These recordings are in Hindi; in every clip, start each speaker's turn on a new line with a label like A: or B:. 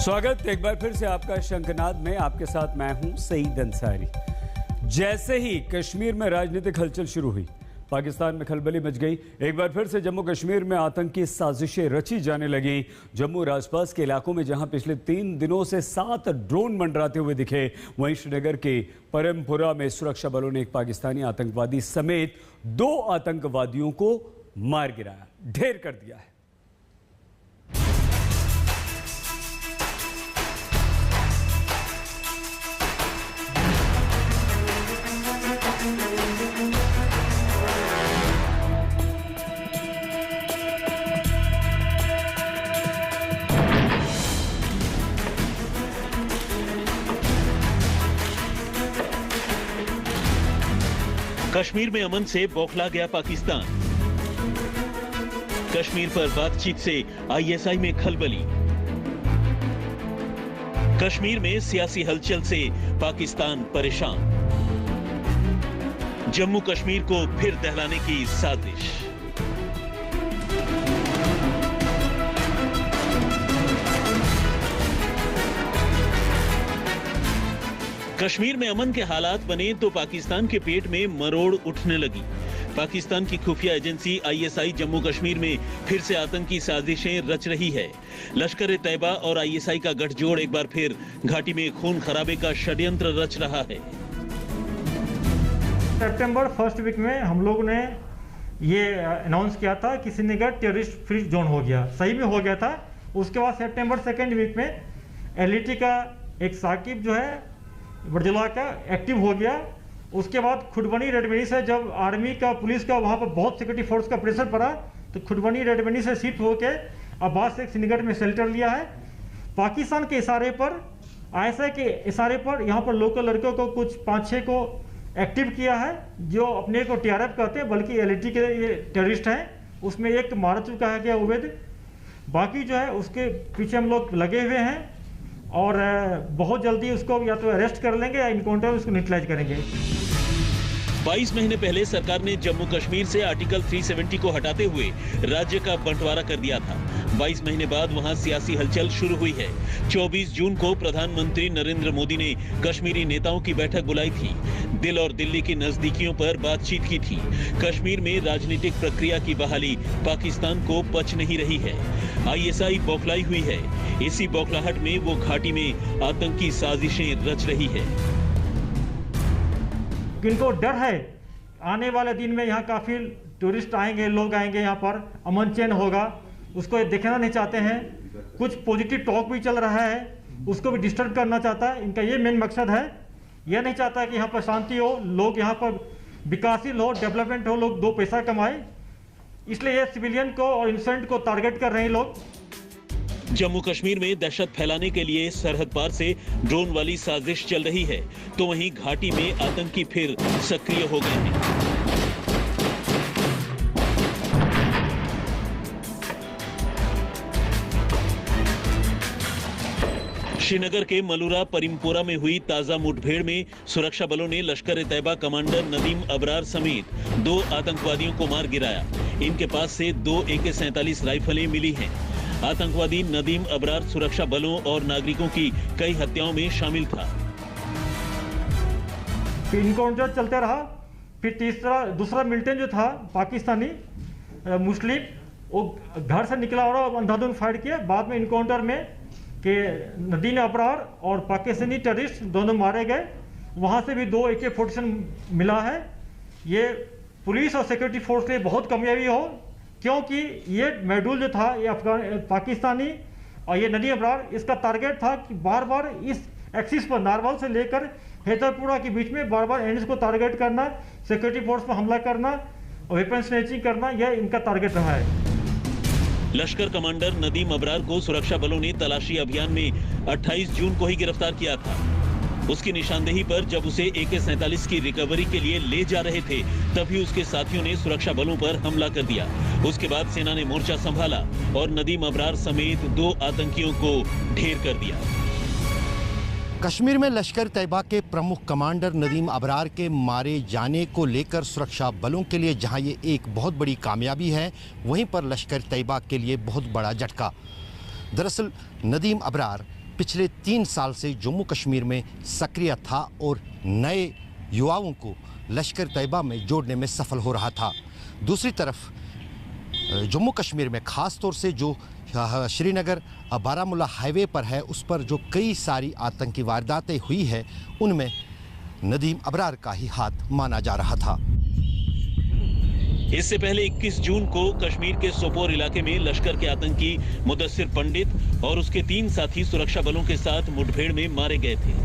A: स्वागत एक बार फिर से आपका शंखनाद में। आपके साथ मैं हूं सईद अंसारी। जैसे ही कश्मीर में राजनीतिक हलचल शुरू हुई, पाकिस्तान में खलबली मच गई। एक बार फिर से जम्मू कश्मीर में आतंकी साजिशें रची जाने लगी। जम्मू और आसपास के इलाकों में जहां पिछले 3 दिनों से 7 ड्रोन मंडराते हुए दिखे, वहीं श्रीनगर के परमपुरा में सुरक्षा बलों ने एक पाकिस्तानी आतंकवादी समेत 2 आतंकवादियों को मार गिराया, ढेर कर दिया है।
B: कश्मीर में अमन से बौखला गया पाकिस्तान। कश्मीर पर बातचीत से आईएसआई में खलबली। कश्मीर में सियासी हलचल से पाकिस्तान परेशान। जम्मू कश्मीर को फिर दहलाने की साजिश। कश्मीर में अमन के हालात बने तो पाकिस्तान के पेट में मरोड़ उठने लगी। पाकिस्तान की खुफिया एजेंसी आईएसआई जम्मू कश्मीर में फिर से आतंकी साजिशें रच रही है। लश्कर-ए-तैयबा और आईएसआई का गठजोड़ एक बार फिर घाटी में खून खराबे का षड्यंत्र रच रहा है।
C: सितंबर फर्स्ट वीक में हम लोग ने ये अनाउंस किया था कि श्रीनगर टेररिस्ट फ्री जोन हो गया, सही में हो गया था। उसके बाद सितंबर सेकेंड वीक में एलईटी का एक साकिब जो है बरजुला का एक्टिव हो गया। उसके बाद खुटबनी रेडबनी से जब आर्मी का पुलिस का वहाँ पर बहुत सिक्योरिटी फोर्स का प्रेशर पड़ा तो खुटबनी रेडबनी से शिफ्ट होकर अब्बास से श्रीनगर में शेल्टर लिया है। पाकिस्तान के इशारे पर, आईएसआई के इशारे पर यहाँ पर लोकल लड़कों को कुछ 5-6 को एक्टिव किया है, जो अपने को टीआरएफ कहते हैं, बल्कि एलईटी के ये टेररिस्ट हैं। उसमें एक मार चुका है क्या उवैद, बाकी जो है उसके पीछे हम लोग लगे हुए हैं और बहुत जल्दी उसको या तो अरेस्ट कर लेंगे या इनकाउंटर उसको न्यूट्रलाइज करेंगे।
B: 22 महीने पहले सरकार ने जम्मू कश्मीर से आर्टिकल 370 को हटाते हुए राज्य का बंटवारा कर दिया था। 22 महीने बाद वहां सियासी हलचल शुरू हुई है। 24 जून को प्रधानमंत्री नरेंद्र मोदी ने कश्मीरी नेताओं की बैठक बुलाई थी। दिल और दिल्ली की नजदीकियों पर बातचीत की थी। कश्मीर में राजनीतिक प्रक्रिया की बहाली पाकिस्तान को पच नहीं रही है। आईएसआई बौखलाई हुई है। इसी बौखलाहट में वो घाटी में आतंकी साजिशें रच रही है।
C: इनको डर है आने वाले दिन में यहाँ काफी टूरिस्ट आएंगे, लोग आएंगे, यहाँ पर अमन चैन होगा, उसको देखना नहीं चाहते हैं। कुछ पॉजिटिव टॉक भी चल रहा है, उसको भी डिस्टर्ब करना चाहता है। इनका ये मेन मकसद है। यह नहीं चाहता कि यहाँ पर शांति हो, लोग यहाँ पर विकासशील हो, डेवलपमेंट हो, लोग 2 पैसा कमाए। इसलिए ये सिविलियन को और इनोसेंट को टारगेट कर रहे हैं लोग।
B: जम्मू कश्मीर में दहशत फैलाने के लिए सरहद पार से ड्रोन वाली साजिश चल रही है, तो वहीं घाटी में आतंकी फिर सक्रिय हो गए हैं। श्रीनगर के मलूरा परिमपोरा में हुई ताजा मुठभेड़ में सुरक्षा बलों ने लश्कर-ए-तैयबा कमांडर नदीम अबरार समेत 2 आतंकवादियों को मार गिराया। इनके पास से 2 AK-47 राइफलें मिली हैं। आतंकवादी नदीम अबरार सुरक्षा बलों और नागरिकों की कई हत्याओं में शामिल था।
C: इनकाउंटर चलते रहा। फिर दूसरा मिलिटेंट जो था पाकिस्तानी मुस्लिम, वो घर से निकला और अंधाधुंध फायर किया। बाद में इनकाउंटर में कि नदीम अबरार और पाकिस्तानी टेररिस्ट दोनों मारे गए। वहाँ से भी 2 AK-47 मिला है। ये पुलिस और सिक्योरिटी फोर्स के लिए बहुत कामयाबी हो, क्योंकि ये मॉड्यूल जो था ये पाकिस्तानी और ये नदीम अबरार, इसका टारगेट था कि बार बार इस एक्सिस पर नारवाल से लेकर हैदरपुरा के बीच में बार बार एंड्स को टारगेट करना, सिक्योरिटी फोर्स पर हमला करना और वेपन स्नैचिंग करना, यह इनका टारगेट रहा है।
B: लश्कर कमांडर नदीम अबरार को सुरक्षा बलों ने तलाशी अभियान में 28 जून को ही गिरफ्तार किया था। उसकी निशानदेही पर जब उसे AK-47 की रिकवरी के लिए ले जा रहे थे, तभी उसके साथियों ने सुरक्षा बलों पर हमला कर दिया। उसके बाद सेना ने मोर्चा संभाला और नदीम अबरार समेत 2 आतंकियों को ढेर कर दिया।
D: कश्मीर में लश्कर तैयबा के प्रमुख कमांडर नदीम अबरार के मारे जाने को लेकर सुरक्षा बलों के लिए जहां ये एक बहुत बड़ी कामयाबी है, वहीं पर लश्कर तैयबा के लिए बहुत बड़ा झटका। दरअसल नदीम अबरार पिछले 3 साल से जम्मू कश्मीर में सक्रिय था और नए युवाओं को लश्कर तैयबा में जोड़ने में सफल हो रहा था। दूसरी तरफ जम्मू कश्मीर में ख़ास तौर से जो श्रीनगर बारामूला हाईवे पर है, उस पर जो कई सारी आतंकी वारदातें हुई है, उनमें नदीम अबरार का ही हाथ माना जा रहा था।
B: इससे पहले 21 जून को कश्मीर के सोपोर इलाके में लश्कर के आतंकी मुदस्सिर पंडित और उसके 3 साथी सुरक्षा बलों के साथ मुठभेड़ में मारे गए थे।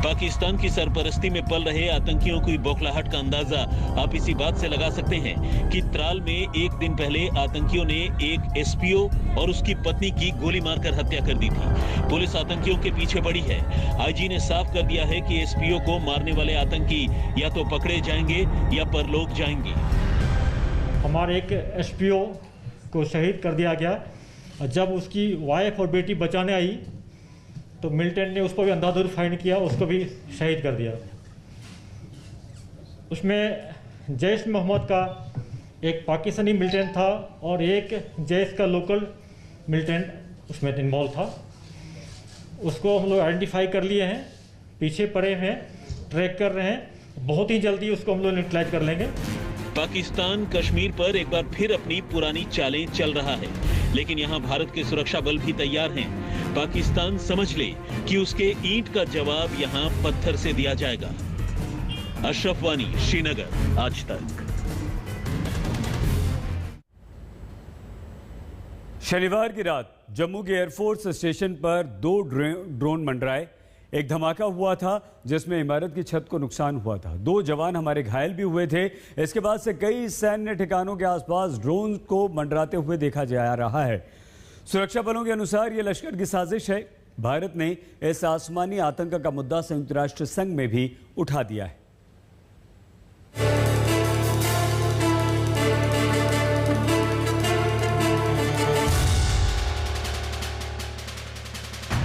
B: पाकिस्तान की सरपरस्ती में पल रहे आतंकियों की बौखलाहट का अंदाजा आप इसी बात से लगा सकते हैं कि त्राल में एक दिन पहले आतंकियों ने एक एसपीओ और उसकी पत्नी की गोली मारकर हत्या कर दी थी। पुलिस आतंकियों के पीछे पड़ी है। आईजी ने साफ कर दिया है कि एसपीओ को मारने वाले आतंकी या तो पकड़े जाएंगे या परलोक जाएंगे।
C: हमारे एक एसपीओ को शहीद कर दिया गया। जब उसकी वाइफ और बेटी बचाने आई तो मिलिटेंट ने उस पर भी अंधाधुंध फायर किया, उसको भी शहीद कर दिया। उसमें जैश मोहम्मद का एक पाकिस्तानी मिलिटेंट था और एक जैश का लोकल मिलिटेंट उसमें इन्वॉल्व था। उसको हम लोग आइडेंटिफाई कर लिए हैं, पीछे पड़े हैं, ट्रैक कर रहे हैं। बहुत ही जल्दी उसको हम लोग न्यूट्रलाइज कर लेंगे।
B: पाकिस्तान कश्मीर पर एक बार फिर अपनी पुरानी चालें चल रहा है, लेकिन यहाँ भारत के सुरक्षा बल भी तैयार हैं। पाकिस्तान समझ ले कि उसके ईंट का जवाब यहाँ पत्थर से दिया जाएगा। अशरफ वानी, श्रीनगर, आज तक।
A: शनिवार की रात जम्मू के एयरफोर्स स्टेशन पर 2 ड्रोन मंडराए। एक धमाका हुआ था जिसमें इमारत की छत को नुकसान हुआ था। 2 जवान हमारे घायल भी हुए थे। इसके बाद से कई सैन्य ठिकानों के आसपास ड्रोन को मंडराते हुए देखा जा रहा है। सुरक्षा बलों के अनुसार यह लश्कर की साजिश है। भारत ने इस आसमानी आतंक का मुद्दा संयुक्त राष्ट्र संघ में भी उठा दिया है।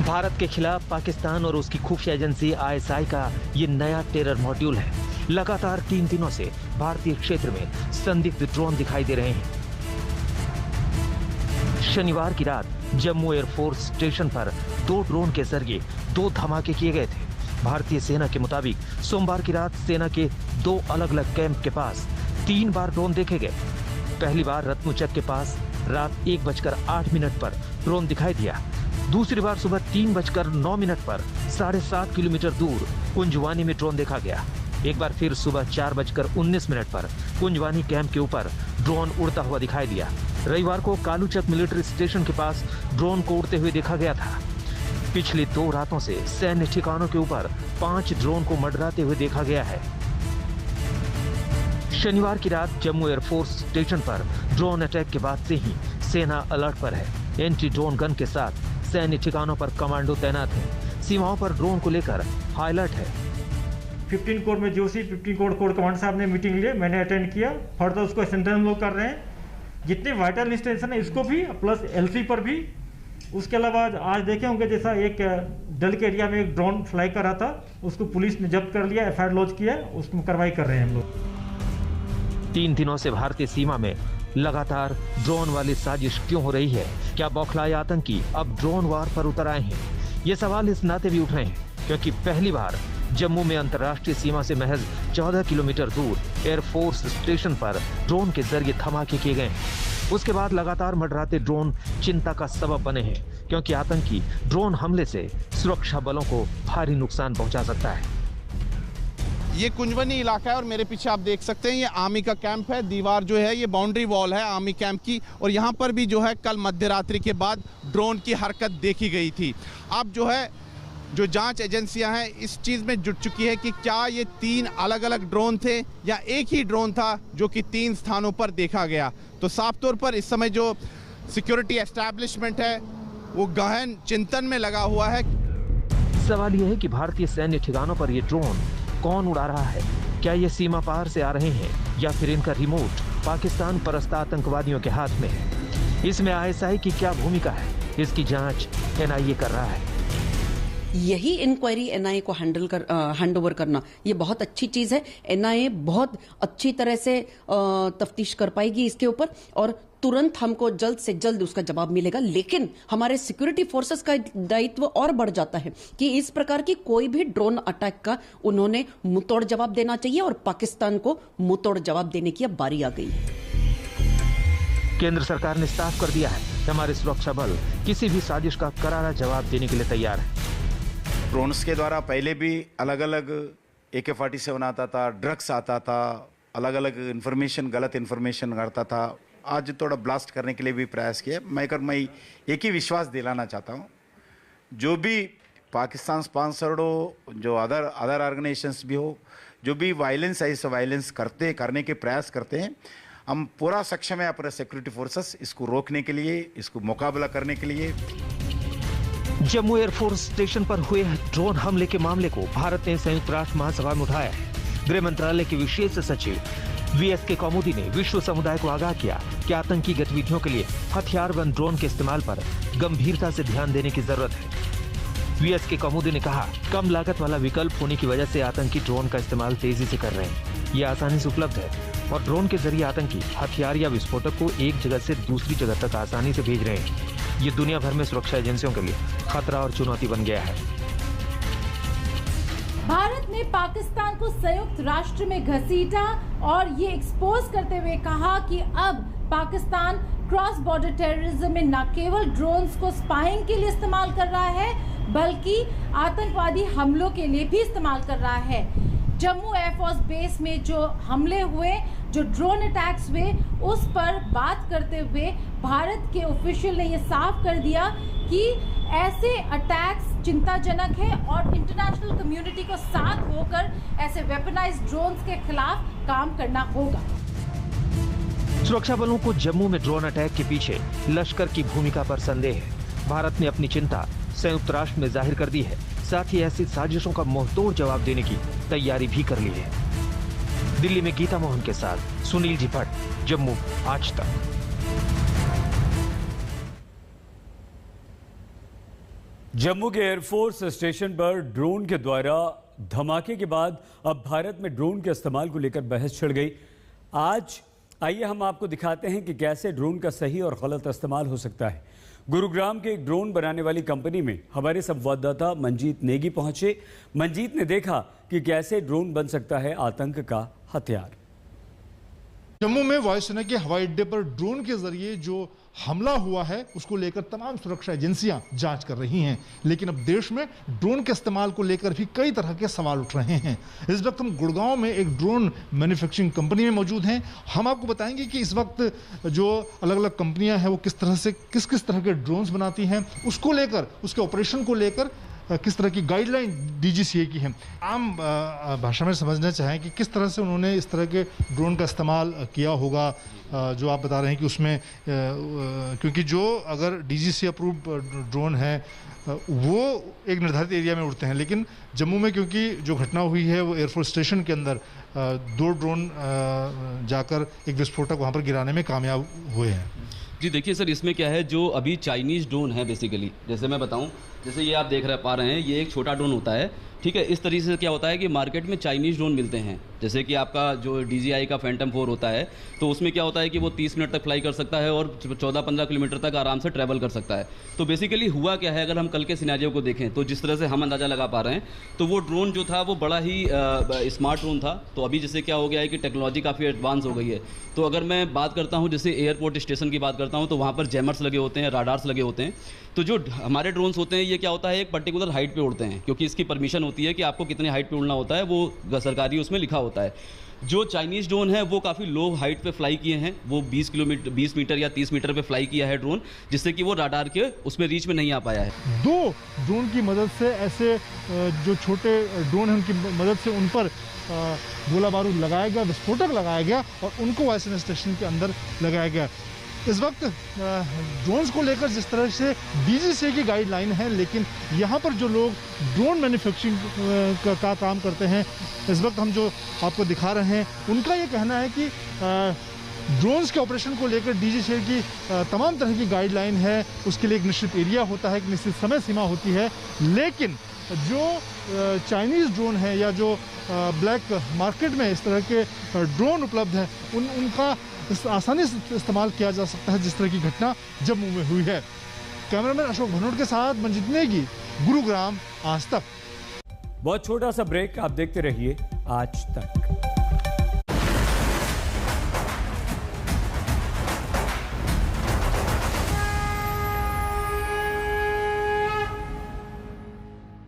E: भारत के खिलाफ पाकिस्तान और उसकी खुफिया एजेंसी आईएसआई का ये नया टेरर मॉड्यूल है। लगातार 3 दिनों से भारतीय क्षेत्र में संदिग्ध ड्रोन दिखाई दे रहे हैं। शनिवार की रात जम्मू एयरफोर्स स्टेशन पर 2 ड्रोन के जरिए 2 धमाके किए गए थे। भारतीय सेना के मुताबिक सोमवार की रात सेना के 2 अलग अलग कैंप के पास 3 बार ड्रोन देखे गए। पहली बार रत्नुचक के पास रात 1:08 पर ड्रोन दिखाई दिया। दूसरी बार सुबह 3:09 पर 7.5 किलोमीटर दूर कुंजवानी में ड्रोन देखा गया। एक बार फिर सुबह 4:19 पर कुंजवानी कैंप के ऊपर ड्रोन उड़ता हुआ दिखाई दिया। रविवार को कालूचक मिलिट्री स्टेशन के पास ड्रोन को उड़ते हुए देखा गया था। पिछली 2 रातों से सैन्य ठिकानों के ऊपर 5 ड्रोन को मंडराते हुए देखा गया है। शनिवार की रात जम्मू एयरफोर्स स्टेशन पर ड्रोन अटैक के बाद से ही सेना अलर्ट पर है। एंटी ड्रोन गन के साथ सैन्य ठिकानों पर कमांडो तैनात हैं। सीमाओं पर ड्रोन को लेकर हाई अलर्ट है।
C: 15 कोर में जोशी 15 कोर कमांडर साहब ने मीटिंग ली, मैंने अटेंड किया। फर्दर उसको सेंटर हम लोग कर रहे हैं। जितने वाइटल इंस्टेंशन है इसको भी प्लस एलसी पर भी। उसके अलावा आज देखे होंगे जैसा एक डल के एरिया में एक ड्रोन फ्लाई कर रहा था, उसको पुलिस ने जब्त कर लिया, एफआईआर लॉन्च किया, उसमें कार्रवाई कर रहे हैं हम लोग।
E: 3 दिनों से भारतीय सीमा में लगातार ड्रोन वाली साजिश क्यों हो रही है? क्या बौखलाए आतंकी अब ड्रोन वार पर उतर आए हैं? ये सवाल इस नाते भी उठ रहे हैं क्योंकि पहली बार जम्मू में अंतर्राष्ट्रीय सीमा से महज 14 किलोमीटर दूर एयरफोर्स स्टेशन पर ड्रोन के जरिए धमाके किए गए हैं। उसके बाद लगातार मंडराते ड्रोन चिंता का सबब बने हैं क्योंकि आतंकी ड्रोन हमले से सुरक्षा बलों को भारी नुकसान पहुंचा सकता है।
F: ये कुंजवनी इलाका है और मेरे पीछे आप देख सकते हैं ये आर्मी का कैंप है। दीवार जो है ये बाउंड्री वॉल है आर्मी कैंप की, और यहाँ पर भी जो है कल मध्य रात्रि के बाद ड्रोन की हरकत देखी गई थी। अब जो है जो जांच एजेंसियां हैं इस चीज़ में जुट चुकी है कि क्या ये 3 अलग अलग ड्रोन थे या एक ही ड्रोन था जो कि 3 स्थानों पर देखा गया। तो साफ तौर पर इस समय जो सिक्योरिटी एस्टैब्लिशमेंट है वो गहन चिंतन में लगा हुआ है।
E: सवाल यह है कि भारतीय सैन्य ठिकानों पर ये ड्रोन कौन उड़ा रहा है? क्या ये सीमा पार से आ रहे हैं या फिर इनका रिमोट पाकिस्तान परस्त आतंकवादियों के हाथ में है? इसमें आईएसआई की क्या भूमिका है? इसकी जांच एनआईए कर रहा है।
G: यही इंक्वायरी एनआईए को हैंड ओवर करना ये बहुत अच्छी चीज है। एनआईए बहुत अच्छी तरह से तफ्तीश कर पाएगी इसके ऊपर और तुरंत हमको जल्द से जल्द उसका जवाब मिलेगा। लेकिन हमारे सिक्योरिटी फोर्सेस का दायित्व और बढ़ जाता है कि इस प्रकार की कोई भी ड्रोन अटैक का उन्होंने मुंहतोड़ जवाब देना चाहिए और पाकिस्तान को मुंहतोड़ जवाब देने की अब बारी आ गई है।
E: केंद्र सरकार ने साफ कर दिया है कि हमारे सुरक्षा बल किसी भी साजिश का करारा जवाब देने के लिए तैयार है।
H: ड्रोन्स के द्वारा पहले भी अलग अलग AK-47 आता था, ड्रग्स आता था, अलग अलग इंफॉर्मेशन, गलत इंफॉर्मेशन करता था। आज थोड़ा ब्लास्ट करने के लिए भी प्रयास किया। मैं एक ही विश्वास दिलाना चाहता हूँ, जो भी पाकिस्तान स्पॉन्सर्ड हो, जो अदर ऑर्गेनाइजेशंस भी हो, जो भी वायलेंस ऐसे वायलेंस करने के प्रयास करते हैं, हम पूरा सक्षम है अपने सिक्योरिटी फोर्सेस इसको रोकने के लिए, इसको मुकाबला करने के लिए।
E: जम्मू एयरफोर्स स्टेशन पर हुए ड्रोन हमले के मामले को भारत ने संयुक्त राष्ट्र महासभा में उठाया है। गृह मंत्रालय के विशेष सचिव VSK कौमुदी ने विश्व समुदाय को आगाह किया कि आतंकी गतिविधियों के लिए हथियारबंद ड्रोन के इस्तेमाल पर गंभीरता से ध्यान देने की जरूरत है। VSK कौमुदी ने कहा, कम लागत वाला विकल्प होने की वजह से आतंकी ड्रोन का इस्तेमाल तेजी से कर रहे हैं। ये आसानी से उपलब्ध है और ड्रोन के जरिए आतंकी हथियार या विस्फोटक को एक जगह से दूसरी जगह तक आसानी से भेज रहे हैं। ये दुनिया भर में सुरक्षा एजेंसियों के लिए खतरा और चुनौती बन गया है।
I: भारत ने पाकिस्तान को संयुक्त राष्ट्र में घसीटा और ये एक्सपोज करते हुए कहा कि अब पाकिस्तान क्रॉस बॉर्डर टेररिज्म में न केवल ड्रोन्स को स्पाइंग के लिए इस्तेमाल कर रहा है बल्कि आतंकवादी हमलों के लिए भी इस्तेमाल कर रहा है। जम्मू एयरफोर्स बेस में जो हमले हुए, जो ड्रोन अटैक्स हुए, उस पर बात करते हुए भारत के ऑफिशियल ने ये साफ कर दिया कि ऐसे अटैक्स चिंताजनक है और इंटरनेशनल कम्युनिटी को साथ होकर ऐसे वेपनाइज्ड ड्रोन्स के खिलाफ काम करना होगा।
E: सुरक्षा बलों को जम्मू में ड्रोन अटैक के पीछे लश्कर की भूमिका पर संदेह है। भारत ने अपनी चिंता संयुक्त राष्ट्र में जाहिर कर दी है, साथ ही ऐसी साजिशों का मुंहतोड़ जवाब देने की तैयारी भी कर ली है। दिल्ली में गीता मोहन के साथ सुनील जी भट्ट, जम्मू आज तक।
A: जम्मू के एयरफोर्स स्टेशन पर ड्रोन के द्वारा धमाके के बाद अब भारत में ड्रोन के इस्तेमाल को लेकर बहस छिड़ गई। आज आइए हम आपको दिखाते हैं कि कैसे ड्रोन का सही और गलत इस्तेमाल हो सकता है। गुरुग्राम के एक ड्रोन बनाने वाली कंपनी में हमारे संवाददाता मंजीत नेगी पहुंचे। मंजीत ने देखा कि कैसे ड्रोन बन सकता है आतंक का हथियार।
J: जम्मू में वायुसेना के हवाई अड्डे पर ड्रोन के जरिए जो हमला हुआ है उसको लेकर तमाम सुरक्षा एजेंसियां जांच कर रही हैं, लेकिन अब देश में ड्रोन के इस्तेमाल को लेकर भी कई तरह के सवाल उठ रहे हैं। इस वक्त हम गुड़गांव में एक ड्रोन मैन्युफैक्चरिंग कंपनी में मौजूद हैं। हम आपको बताएंगे कि इस वक्त जो अलग अलग कंपनियां हैं वो किस तरह से किस तरह के ड्रोन्स बनाती हैं, उसको लेकर, उसके ऑपरेशन को लेकर किस तरह की गाइडलाइन DGCA की है। आम भाषा में समझना चाहें कि किस तरह से उन्होंने इस तरह के ड्रोन का इस्तेमाल किया होगा, जो आप बता रहे हैं कि उसमें क्योंकि जो अगर DGCA अप्रूव ड्रोन है वो एक निर्धारित एरिया में उड़ते हैं, लेकिन जम्मू में क्योंकि जो घटना हुई है वो एयरफोर्स स्टेशन के अंदर 2 ड्रोन जाकर एक विस्फोटक वहाँ पर गिराने में कामयाब हुए हैं।
K: जी देखिए सर, इसमें क्या है, जो अभी चाइनीज़ ड्रोन है बेसिकली, जैसे मैं बताऊं, जैसे ये आप देख पा रहे हैं, ये एक छोटा ड्रोन होता है, ठीक है। इस तरीके से क्या होता है कि मार्केट में चाइनीज़ ड्रोन मिलते हैं, जैसे कि आपका जो DJI का फैंटम 4 होता है, तो उसमें क्या होता है कि वो 30 मिनट तक फ्लाई कर सकता है और 14-15 किलोमीटर तक आराम से ट्रैवल कर सकता है। तो बेसिकली हुआ क्या है, अगर हम कल के सिनेरियो को देखें तो जिस तरह से हम अंदाज़ा लगा पा रहे हैं, तो वो ड्रोन जो था वो बड़ा ही स्मार्ट ड्रोन था। तो अभी जैसे क्या हो गया है कि टेक्नोलॉजी काफ़ी एडवांस हो गई है। तो अगर मैं बात करता हूँ, जैसे एयरपोर्ट स्टेशन की बात करता हूँ, तो वहाँ पर जैमर्स लगे होते हैं, राडार्स लगे होते हैं। तो जो हमारे ड्रोन्स होते हैं ये क्या होता है, एक पर्टिकुलर हाइट पे उड़ते हैं, क्योंकि इसकी परमिशन होती है कि आपको कितने हाइट पे उड़ना होता है, वो सरकारी उसमें लिखा होता है। जो चाइनीज़ ड्रोन है वो काफ़ी लो हाइट पे फ्लाई किए हैं, वो 20 मीटर या 30 मीटर पे फ्लाई किया है ड्रोन, जिससे कि वो राडार के उसमें रीच में नहीं आ पाया है।
J: 2 ड्रोन की मदद से ऐसे जो छोटे ड्रोन हैं उनकी मदद से उन पर गोला बारूद लगाया गया, विस्फोटक लगाया गया और उनको वायुसेना स्टेशन के अंदर लगाया गया। इस वक्त ड्रोन्स को लेकर जिस तरह से DGCA की गाइडलाइन है, लेकिन यहाँ पर जो लोग ड्रोन मैन्युफैक्चरिंग का काम करते हैं, इस वक्त हम जो आपको दिखा रहे हैं, उनका ये कहना है कि ड्रोन्स के ऑपरेशन को लेकर DGCA की तमाम तरह की गाइडलाइन है। उसके लिए एक निश्चित एरिया होता है, एक निश्चित समय सीमा होती है, लेकिन जो चाइनीज़ ड्रोन है या जो ब्लैक मार्केट में इस तरह के ड्रोन उपलब्ध हैं उनका आसानी से इस्तेमाल किया जा सकता है, जिस तरह की घटना जम्मू में हुई है। कैमरामैन अशोक भनोट के साथ मंजित नेगी, गुरुग्राम, आज तक।
A: बहुत छोटा सा ब्रेक, आप देखते रहिए आज तक।